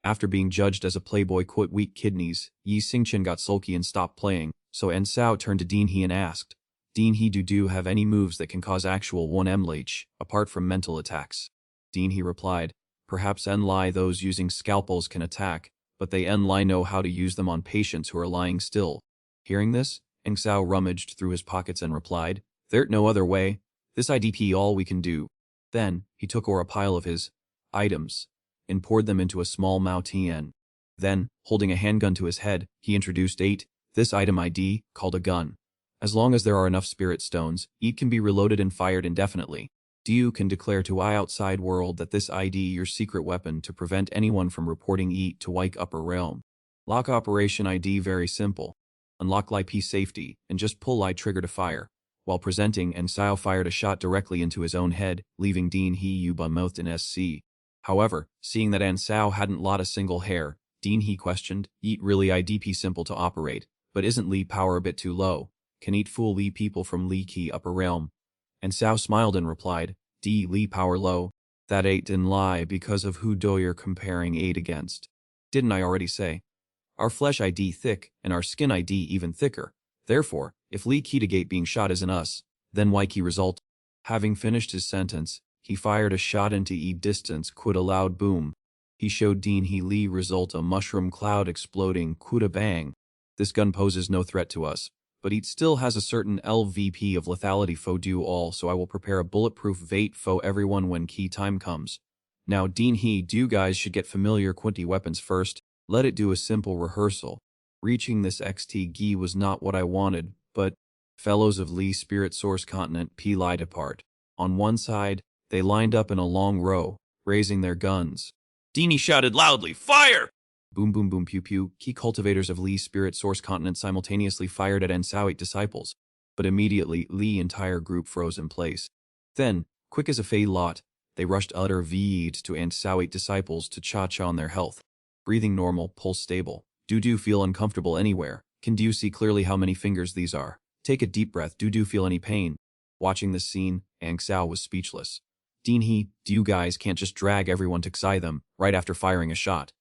After being judged as a playboy weak kidneys, Yi Xingqian got sulky and stopped playing, so En Sao turned to Dean He and asked, Dean He, do have any moves that can cause actual 1M leech, apart from mental attacks? Dean He replied, perhaps En Lai those using scalpels can attack, but they En Lai know how to use them on patients who are lying still. Hearing this, En Sao rummaged through his pockets and replied, there's no other way, this IDP all we can do. Then, he took a pile of his items and poured them into a small Mao Tian. Then, holding a handgun to his head, he introduced this item ID, called a gun. As long as there are enough spirit stones, it can be reloaded and fired indefinitely. You can declare to outside world that this ID your secret weapon to prevent anyone from reporting it to Wike upper realm. Lock operation ID very simple. Unlock IP safety, and just pull I trigger to fire. While presenting, En Sao fired a shot directly into his own head, leaving Dean He U-mouthed in SC. However, seeing that En Sao hadn't lot a single hair, Dean He questioned, Eat really IDP simple to operate, but isn't Li power a bit too low? Can eat fool Li people from Li Ki upper realm? En Sao smiled and replied, D Li power low? That didn't lie because of who do you're comparing aid against. Didn't I already say? Our flesh ID thick, and our skin ID even thicker. Therefore, if Li Ki to gate being shot isn't us, then why Ki result? Having finished his sentence, he fired a shot into distance quit a loud boom. He showed Dean He Li result a mushroom cloud exploding quit a bang. This gun poses no threat to us, but it still has a certain LVP of lethality fo do all, so I will prepare a bulletproof vate fo everyone when key time comes. Now Dean He do guys should get familiar quinty weapons first, let it do a simple rehearsal. Reaching this XT gi was not what I wanted, but fellows of Li Spirit Source Continent P lied apart. On one side, they lined up in a long row, raising their guns. Deanie shouted loudly, fire! Boom boom boom pew pew, key cultivators of Li's Spirit Source Continent simultaneously fired at En Sao disciples, but immediately Li entire group froze in place. Then, quick as a fey lot, they rushed utter V'd to En Sao disciples to cha-cha on their health. Breathing normal, pulse stable. Do feel uncomfortable anywhere? Can you see clearly how many fingers these are? Take a deep breath, do feel any pain? Watching this scene, En Sao was speechless. Dean He, you guys can't just drag everyone to xi them, right after firing a shot.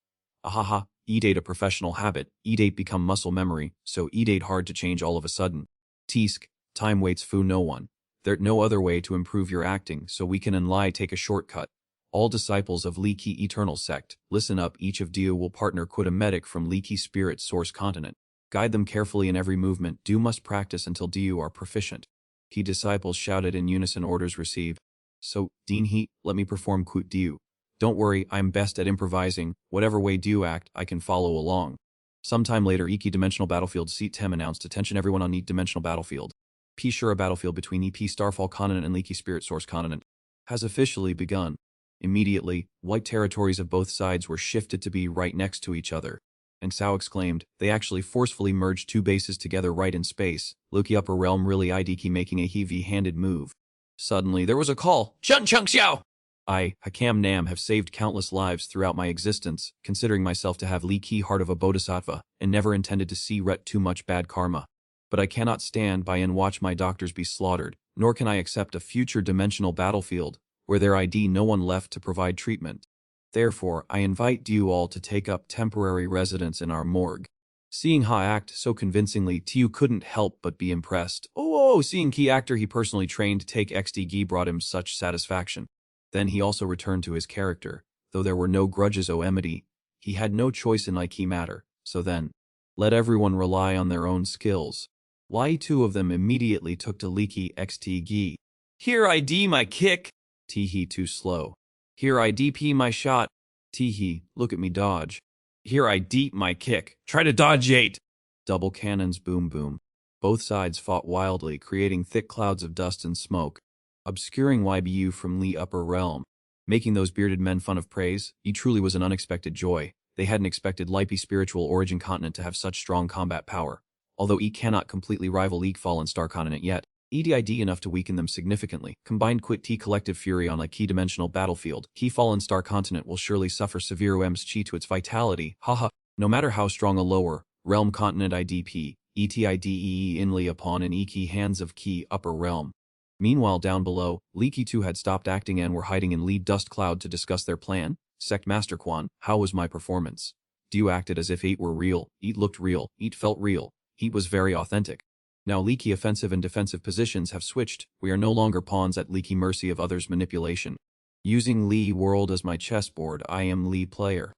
Ahaha, E-date a professional habit, E-date become muscle memory, so E-date hard to change all of a sudden. Teask, time waits foo no one. There's no other way to improve your acting, so we can and lie take a shortcut. All disciples of Li Ki Eternal Sect, listen up, each of you will partner quit a medic from Li Ki Spirit Source Continent. Guide them carefully in every movement, do must practice until you are proficient. Key disciples shouted in unison orders received. So, Dean He, let me perform quit du. Don't worry, I'm best at improvising, whatever way do act, I can follow along. Sometime later, Iki Dimensional Battlefield Seat 10 announced attention everyone on Neat Dimensional Battlefield. P Shura Battlefield between EP Starfall Continent and Leaky Spirit Source Continent has officially begun. Immediately, white territories of both sides were shifted to be right next to each other. And Sao exclaimed, they actually forcefully merged two bases together right in space, Loki Upper Realm really IDK making a heavy-handed move. Suddenly, there was a call, Chun Chung Xiao! I, Hakam Nam, have saved countless lives throughout my existence, considering myself to have Li Ki heart of a bodhisattva, and never intended to see Ret too much bad karma. But I cannot stand by and watch my doctors be slaughtered, nor can I accept a future dimensional battlefield, where there ID no one left to provide treatment. Therefore, I invite you all to take up temporary residence in our morgue. Seeing Ha act so convincingly, Tiu couldn't help but be impressed. Seeing key actor he personally trained to take XDG brought him such satisfaction. Then he also returned to his character. Though there were no grudges Amity, he had no choice in Ikey matter, so then, let everyone rely on their own skills. Why two of them immediately took to Leaky XTG. Here ID my kick! Teehee too slow. Here I DP my shot. Teehee, look at me dodge. Here I deep my kick. Try to dodge 8. Double cannons boom boom. Both sides fought wildly, creating thick clouds of dust and smoke, obscuring YBU from Li Upper Realm. Making those bearded men fun of praise, it truly was an unexpected joy. They hadn't expected Lipey Spiritual Origin Continent to have such strong combat power. Although it cannot completely rival League Fallen Star Continent yet, EDID enough to weaken them significantly. Combined quit T Collective Fury on a key dimensional battlefield, Key Fallen Star Continent will surely suffer severe OM's chi to its vitality. Haha, no matter how strong a lower realm continent IDP, ETIDEE inly upon an E-key hands of key upper realm. Meanwhile down below, Leaky 2 had stopped acting and were hiding in lead dust cloud to discuss their plan. Sect Master Quan, how was my performance? You acted as if it were real, it looked real, it felt real, it was very authentic. Now leaky offensive and defensive positions have switched, we are no longer pawns at leaky mercy of others' manipulation. Using Lee World as my chessboard, I am Lee player.